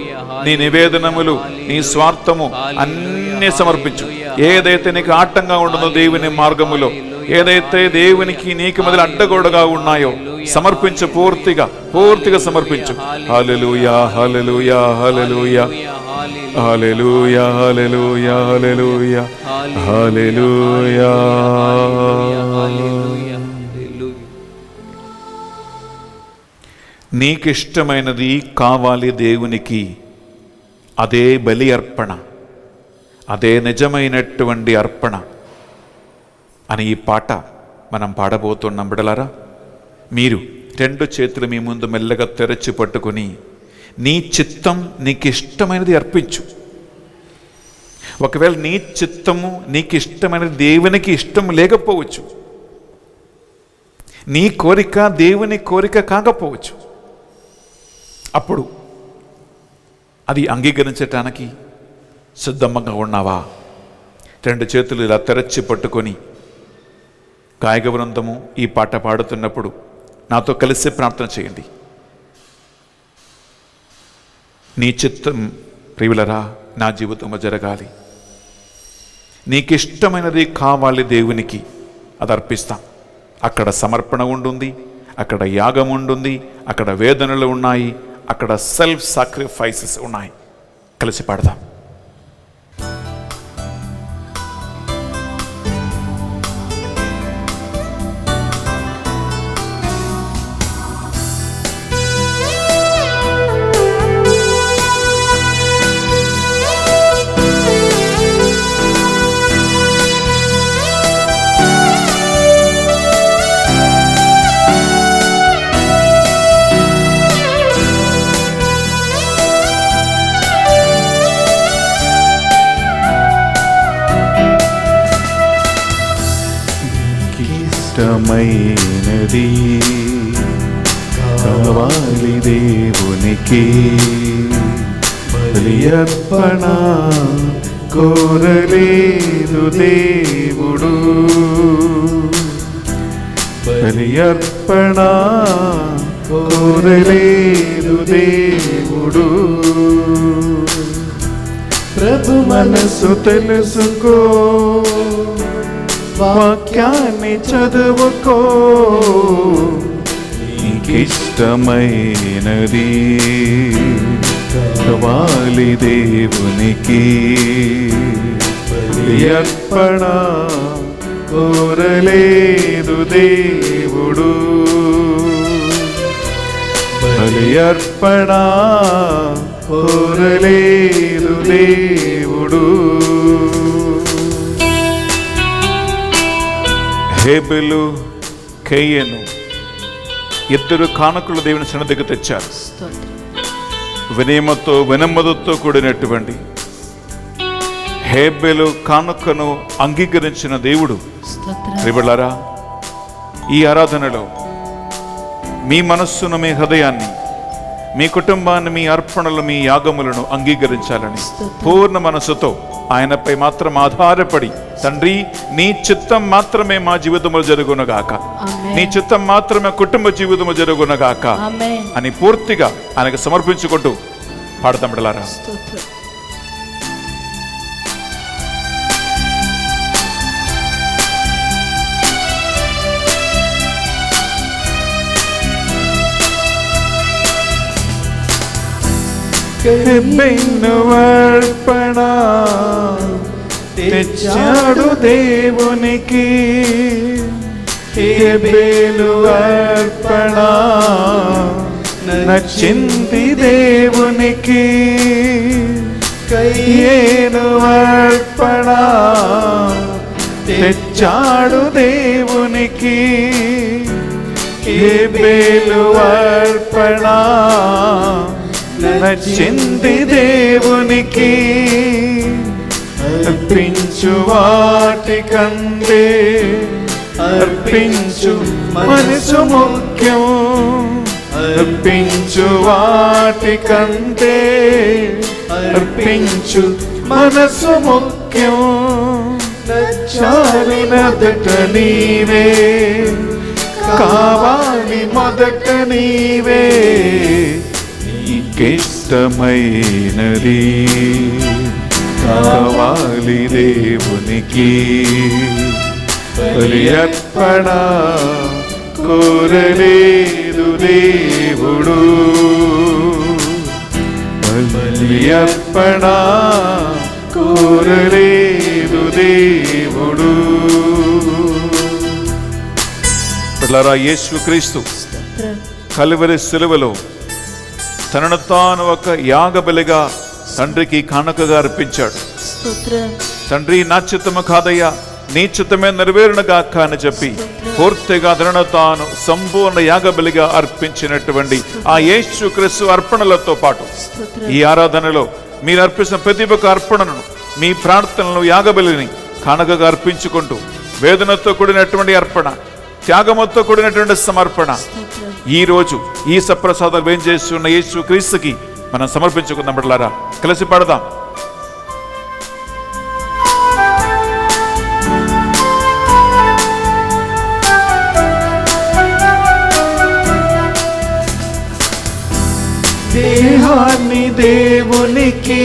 నీ నివేదనములు, నీ స్వార్థము అన్నీ సమర్పించు. ఏదైతే నీకు ఆటంగా ఉండదో దేవుని మార్గములో, ఏదైతే దేవునికి నీకు మొదలు అడ్డగోడగా ఉన్నాయో సమర్పించు. పూర్తిగా సమర్పించు. హల్లెలూయా, హల్లెలూయా, హల్లెలూయా, హల్లెలూయా, హల్లెలూయా, హల్లెలూయా, హల్లెలూయా. నీకిష్టమైనది కావాలి దేవునికి, అదే బలి అర్పణ, అదే నిజమైనటువంటి అర్పణ అని ఈ పాట మనం పాడబోతున్నాం. బిడ్డలారా, మీరు 2 చేతులు మీ ముందు మెల్లగా తెరచి పట్టుకుని నీ చిత్తం, నీకు ఇష్టమైనది అర్పించు. ఒకవేళ నీ చిత్తము, నీకు ఇష్టమైనది దేవునికి ఇష్టం లేకపోవచ్చు, నీ కోరిక దేవుని కోరిక కాకపోవచ్చు. అప్పుడు అది అంగీకరించటానికి సిద్ధంగా ఉన్నావా? 2 చేతులు ఇలా తెరచి పట్టుకొని గాయక బృందము ఈ పాట పాడుతున్నప్పుడు నాతో కలిసి ప్రార్థన చేయండి. నీ చిత్తం ప్రియులరా నా జీవితంలో జరగాలి, నీకిష్టమైనది కావాలి దేవునికి, అది అర్పిస్తాం. అక్కడ సమర్పణ ఉంటుంది, అక్కడ యాగం ఉంటుంది, అక్కడ వేదనలు ఉన్నాయి, అక్కడ సెల్ఫ్ సాక్రిఫైసెస్ ఉన్నాయి. కలిసి పాడదాం. ఇష్టమైనది కావాలి దేవునికి, బలి అర్పణ కోరలేదు దేవుడు, బలి అర్పణ కోరలేదు దేవుడు. ప్రభు మనసు తెలుసుకో, వాక్యాన్ని చదువుకో, నీకిష్టమైనది కావాలి దేవునికి, బలి అర్పణ కోరలేదు దేవుడు, బలి అర్పణ కోరలేదు దేవుడు. హేబెలు కయీను ఇద్దరు కానుకలు దేవుని సన్నిధికి తెచ్చారు. వినయమతో వినమ్మతో కూడినటువంటి హేబెలు కానుకను అంగీకరించిన దేవుడు. ప్రియలారా, ఈ ఆరాధనలో మీ మనస్సును, మీ హృదయాన్ని, మీ కుటుంబాన్ని, మీ అర్పణలు, మీ యాగములను అంగీకరించాలని పూర్ణ మనస్సుతో ఆయనపై మాత్రం ఆధారపడి, తండ్రి నీ చిత్తం మాత్రమే మా జీవితంలో జరుగునగాక, నీ చిత్తం మాత్రమే కుటుంబ జీవితంలో జరుగునగాక అని పూర్తిగా ఆయనకు సమర్పించుకుంటూ పాడతాం. బిడ్డలారా, అర్పణ తెచ్చాడు దేవునికి, హేబెలు అర్పణ నచ్చింది దేవునికి, కయీను అర్పణ తెచ్చాడు దేవునికి, హేబెలు అర్పణ నచ్చింది దేవునికి. అర్పించు వాటి కంటే అర్పించు మనసు ముఖ్యం, అర్పించు వాటి కంటే అర్పించు మనసు ముఖ్యం. నచ్చాలి మొదట నీవే, కావాలి మొదట నీవే, నీకిష్టమైనది కావాలి దేవునికి, బలి అర్పణ కోరలేదు దేవుడు, బలి అర్పణ కోరలేదు దేవుడు. పిల్లరా, యేసుక్రీస్తు కలువరి సిలువలో తనను తాను ఒక యాగబలిగా తండ్రికి కానుకగా అర్పించాడు. తండ్రి నా చిత్తము కాదయ్యా, నీ చిత్తమే నెరవేరునుగాక అని చెప్పి పూర్తిగా తనను తాను సంపూర్ణ యాగబలిగా అర్పించినటువంటి ఆ యేసుక్రీస్తు అర్పణలతో పాటు ఈ ఆరాధనలో మీరు అర్పించిన ప్రతి ఒక్క అర్పణను, మీ ప్రార్థనలు, యాగబలిని కానుకగా అర్పించుకుంటూ వేదనతో కూడినటువంటి అర్పణ, త్యాగముతో కూడినటువంటి సమర్పణ ఈ రోజు ఈ సప్రసాదాలు ఏం చేస్తున్న యేసుక్రీస్తుకి మనం సమర్పించుకుందాం. బిడ్డలారా, కలిసి పాడదాం. దేహాన్ని దేవునికి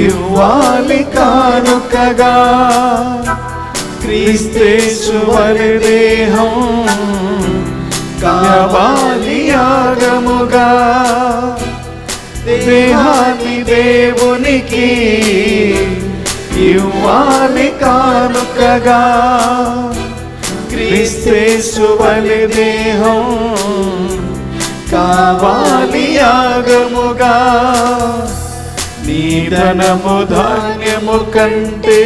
ఇవ్వాలి కానుకగా, క్రీస్తేసు వలె దేహం కావాలి యాగముగా. దేహాన్ని దేవునికి ఇవ్వాలి కానుకగా, క్రీస్తేసు వలె దేహం కావాలి యాగముగా. నీ ధనము ధాన్యము కంటే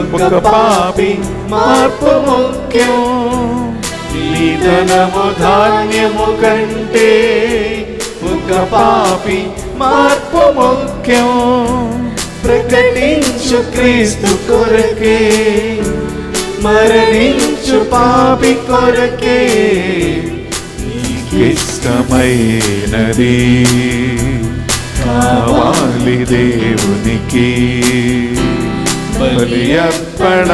ఒక పాపి మార్పు ముఖ్యం. నీ ధనము ధాన్యము కంటే ఒక పాపి మార్పు ముఖ్యం. ప్రకటించు క్రీస్తు కొరకే, మరణించు పాపి కొరకే. నీకిష్టమైనది కావాలి దేవునికి, బలి అర్పణ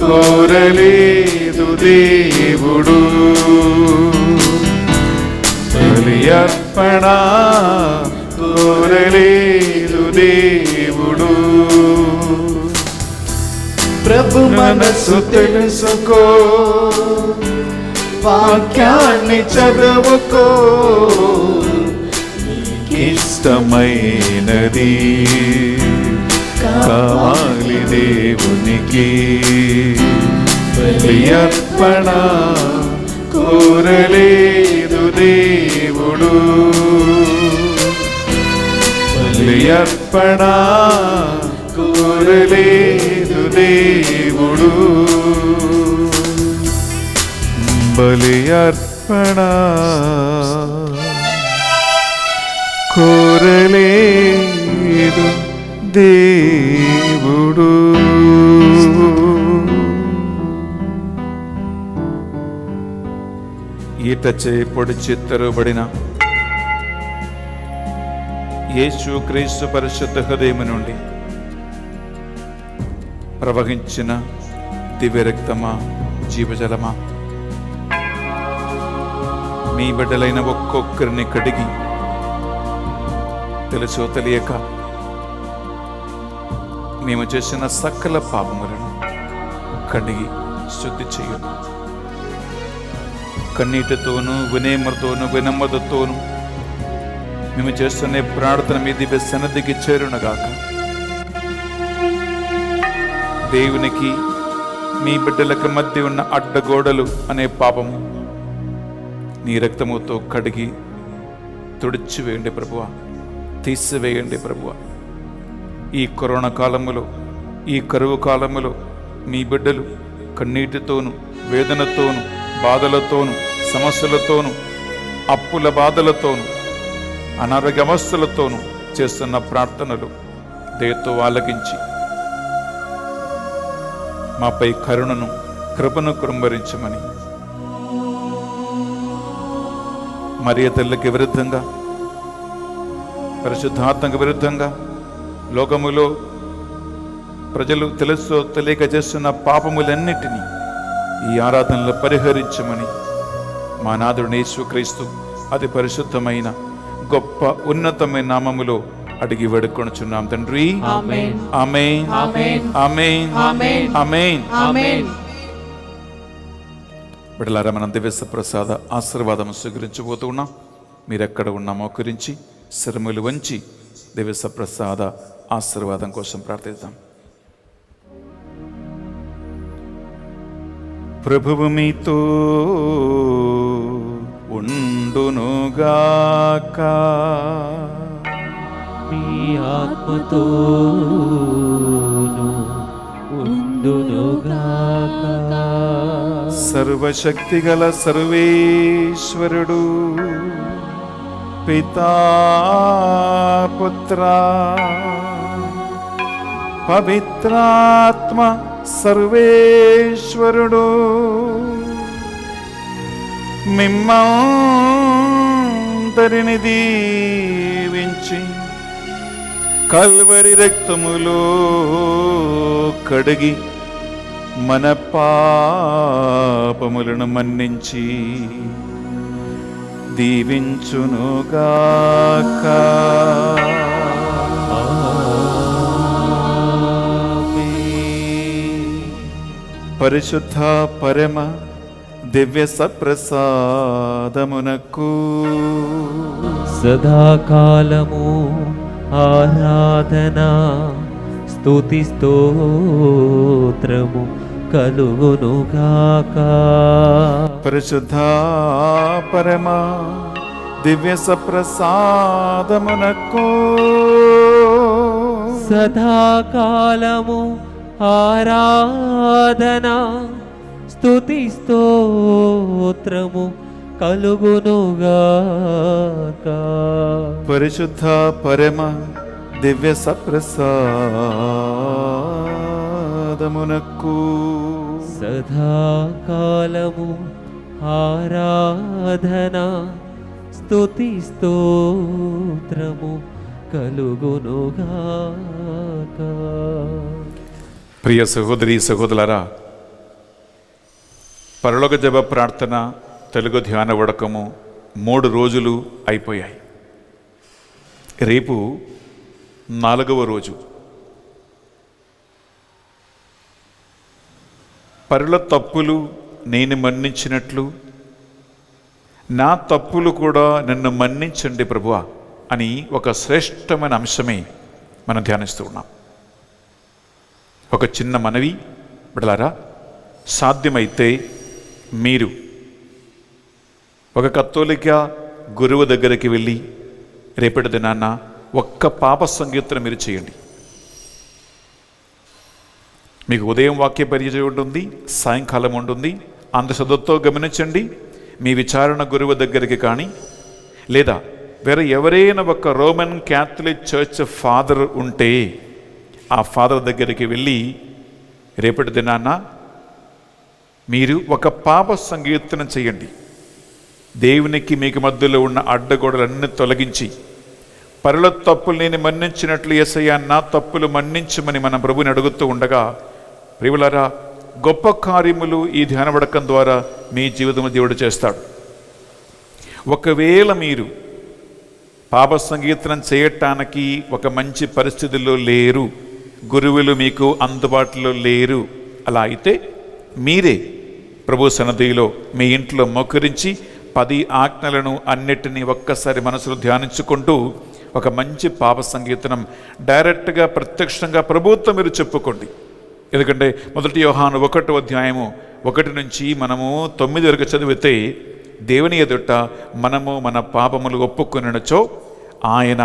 కోరలేదు దేవుడు. బలి అర్పణ కోరలేదు దేవుడు. ప్రభు మనసు తెలుసుకో, వాక్యాన్ని చదువుకో. ఇష్టమైనది కావాలి దేవునికి, బలి అర్పణ కోరలేదు దేవుడు. బలి అర్పణ కోరలేదు దేవుడు. బలి అర్పణ కోరలేదు దేవుడు. ఈటచే పొడిచి తెరవబడిన యేసు క్రీస్తు పరిశుద్ధ హృదయం నుండి ప్రవహించిన దివ్య రక్తమా, జీవజలమా, మీ బిడ్డలైన ఒక్కొక్కరిని కడిగి తెలుసో తెలియక మేము చేసిన సకల పాపములను కడిగి శుద్ధి చేయు. కన్నీటితోనూ వినమ్రతతోనూ మేము చేస్తున్న ప్రార్థన మీ దివ్య సన్నిధికి చేరునగాక. దేవునికి మీ బిడ్డలకు మధ్య ఉన్న అడ్డగోడలు అనే పాపము నీ రక్తముతో కడిగి తుడిచివేయండి ప్రభువా, తీసివేయండి ప్రభువా. ఈ కరోనా కాలములో, ఈ కరువు కాలములో మీ బిడ్డలు కన్నీటితోనూ వేదనతోనూ బాధలతోనూ సమస్యలతోనూ అప్పుల బాధలతోనూ అనారోగ్య అవస్థలతోనూ చేస్తున్న ప్రార్థనలు దయతో ఆలకించి మాపై కరుణను కృపను కురుంభరించమని, మరియ తల్లికి విరుద్ధంగా పరిశుద్ధాత్మకు విరుద్ధంగా లోకములో ప్రజలు తెలుసో తెలియక చేస్తున్న పాపములన్నిటినీ ఈ ఆరాధనలో పరిహరించమని మా నాథుడు యేసుక్రీస్తు అతి పరిశుద్ధమైన గొప్ప ఉన్నతమైన నామములో అడిగి వేడుకొనుచున్నాం తండ్రి. ఆమేన్. ఆమేన్. ఆమేన్. ఆమేన్. ఆమేన్. ఆమేన్. ఆమేన్. బిడ్డలారా, మనం దివ్య ప్రసాద ఆశీర్వాదం స్వీకరించబోతూ ఉన్నాం. మీరెక్కడ ఉన్నా మోకరించి శిరములు వంచి దివ్య ప్రసాద ఆశీర్వాదం కోసం ప్రార్థిద్దాం. ప్రభువు మీతో ఉండునుగాక. మీ ఆత్మతోను ఉండునుగాక. సర్వశక్తిగల సర్వేశ్వరుడు పితా పుత్ర పవిత్రాత్మ సర్వేశ్వరుడు మిమ్మందరిని దీవించి కల్వరి రక్తములో కడిగి మన పాపములను మన్నించి దీవించునుగాక. పరిశుద్ధ పరమ దివ్య సప్రసాదమునకు సదాకాలము ఆరాధన స్తుతి స్తోత్రము కలుగునుగాక. పరిశుద్ధ పరమ దివ్య సప్రసాదమునకు సదాకాలము ఆరాధన స్తుతి స్తోత్రము కలుగునుగాక. పరిశుద్ధ పరమ దివ్య సప్రసాదమునకు సదాకాలము ఆరాధన స్తుతి స్తోత్రము కలుగునుగాక. ప్రియ సహోదరి సహోదరులారా, పరలోక జప ప్రార్థన తెలుగు ధ్యాన వడకము 3 రోజులు అయిపోయాయి. రేపు 4వ రోజు. పరుల తప్పులు నేను మన్నించినట్లు నా తప్పులు కూడా నన్ను మన్నించండి ప్రభువా అని ఒక శ్రేష్టమైన అంశమే మనం ధ్యానిస్తూ ఉన్నాం. ఒక చిన్న మనవి బిడ్డలారా, సాధ్యమైతే మీరు ఒక కత్తోలిక గురువు దగ్గరికి వెళ్ళి రేపటి దినాన్న ఒక్క పాప సంకీర్తన మీరు చేయండి. మీకు ఉదయం వాక్య పరిచయం ఉంటుంది, సాయంకాలం ఉంటుంది. అంత శ్రద్ధతో గమనించండి. మీ విచారణ గురువు దగ్గరికి కానీ లేదా వేరే ఎవరైనా ఒక రోమన్ క్యాథలిక్ చర్చ్ ఫాదర్ ఉంటే ఆ ఫాదర్ దగ్గరికి వెళ్ళి రేపటి దినాన్న మీరు ఒక పాప సంకీర్తన చేయండి. దేవునికి మీకు మధ్యలో ఉన్న అడ్డగోడలన్నీ తొలగించి పరుల తప్పులు నేను మన్నించినట్లు యేసయ్యా నా తప్పులు మన్నించమని మన ప్రభుని అడుగుతూ ఉండగా, ప్రియులారా, గొప్ప కార్యములు ఈ ధ్యానవడకం ద్వారా మీ జీవితంలో దేవుడు చేస్తాడు. ఒకవేళ మీరు పాప సంకీర్తనం చేయటానికి ఒక మంచి పరిస్థితుల్లో లేరు, గురువులు మీకు అందుబాటులో లేరు, అలా అయితే మీరే ప్రభు సన్నిధిలో మీ ఇంట్లో మోకరించి 10 ఆజ్ఞలను అన్నిటినీ ఒక్కసారి మనసులో ధ్యానించుకుంటూ ఒక మంచి పాప సంకీర్తనం డైరెక్ట్గా ప్రత్యక్షంగా ప్రభుత్వం మీరు చెప్పుకోండి. ఎందుకంటే 1 యోహాను 1వ అధ్యాయము 1 నుంచి మనము 9 వరకు చదివితే దేవుని ఎదుట మనము మన పాపములు ఒప్పుకొనినచో ఆయన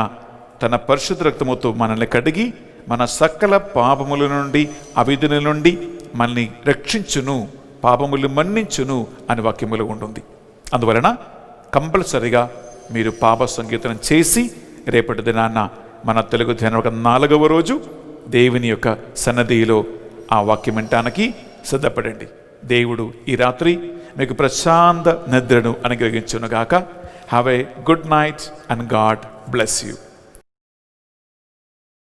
తన పరిశుద్ధ రక్తముతో మనల్ని కడిగి మన సకల పాపముల నుండి అవిధుల నుండి మనల్ని రక్షించును, పాపములు మన్నించును అని వాక్యములు ఉంటుంది. అందువలన కంపల్సరిగా మీరు పాప సంకీర్తనం చేసి రేపటి దినాన్న మన తెలుగు ధ్యానం 4వ రోజు దేవుని యొక్క సన్నధిలో ఆ వాక్యం వినటానికి సిద్ధపడండి. దేవుడు ఈ రాత్రి మీకు ప్రశాంత నిద్రను అనుగ్రహించునుగాక. Have a good night and God bless you.